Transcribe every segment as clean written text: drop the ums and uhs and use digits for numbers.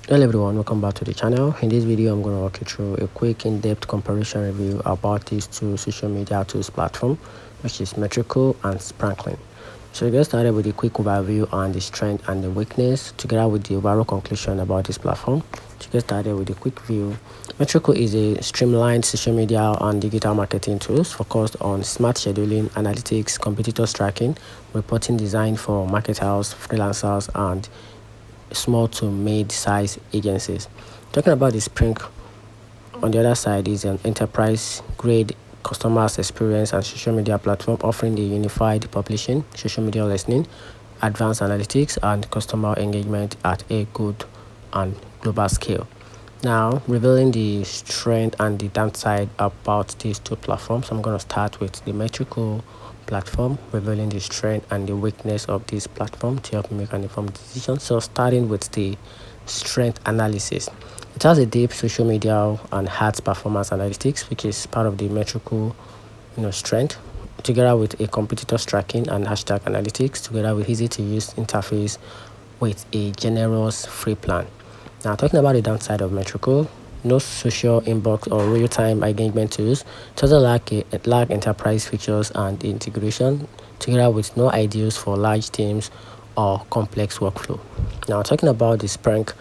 Hello everyone, welcome back to the channel. In this video I'm going to walk you through a quick in-depth comparison review about these two social media tools platform, which is Metricool and Sprinklr. So we get started with a quick overview on the strength and the weakness together with the overall conclusion about this platform. To get started with a quick view, Metricool is a streamlined social media and digital marketing tools focused on smart scheduling, analytics, competitors tracking, reporting designed for marketers, freelancers, and small to mid-size agencies. Talking about the Sprinklr, on the other side, is an enterprise-grade customers experience and social media platform offering the unified publishing, social media listening, advanced analytics, and customer engagement at a good and global scale. Now, revealing the strength and the downside about these two platforms, I'm going to start with the Metricool platform, revealing the strength and the weakness of this platform to help you make an informed decision. So starting with the strength analysis, it has a deep social media and ads performance analytics, which is part of the Metricool strength, together with a competitors tracking and hashtag analytics, together with easy to use interface with a generous free plan. Now, talking about the downside of Metricool, no social inbox or real-time engagement tools. It doesn't lack enterprise features and integration, together with no ideas for large teams or complex workflow. Now, talking about the Sprinklr,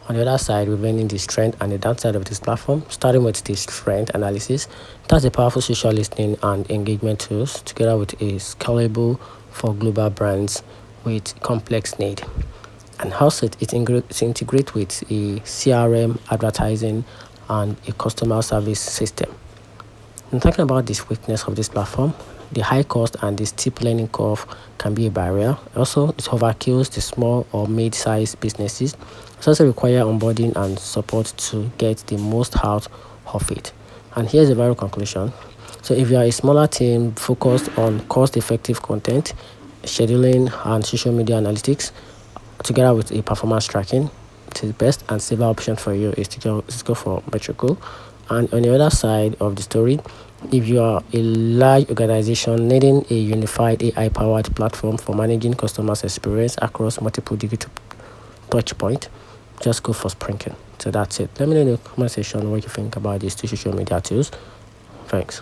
on the other side, revealing the strength and the downside of this platform, starting with the strength analysis. That's a powerful social listening and engagement tools, together with a scalable for global brands with complex need. And also it integrates with a CRM, advertising, and a customer service system. I'm talking about this weakness of this platform. The high cost and the steep learning curve can be a barrier. Also, it overkills the small or mid-sized businesses. It also requires onboarding and support to get the most out of it. And here's the viral conclusion. So if you are a smaller team focused on cost-effective content, scheduling, and social media analytics, together with a performance tracking, the best and safer option for you is to go for Metricool. And on the other side of the story, if you are a large organization needing a unified AI-powered platform for managing customers' experience across multiple digital touch points, just go for Sprinklr. So that's it. Let me know in the comment section what you think about these two social media tools. Thanks.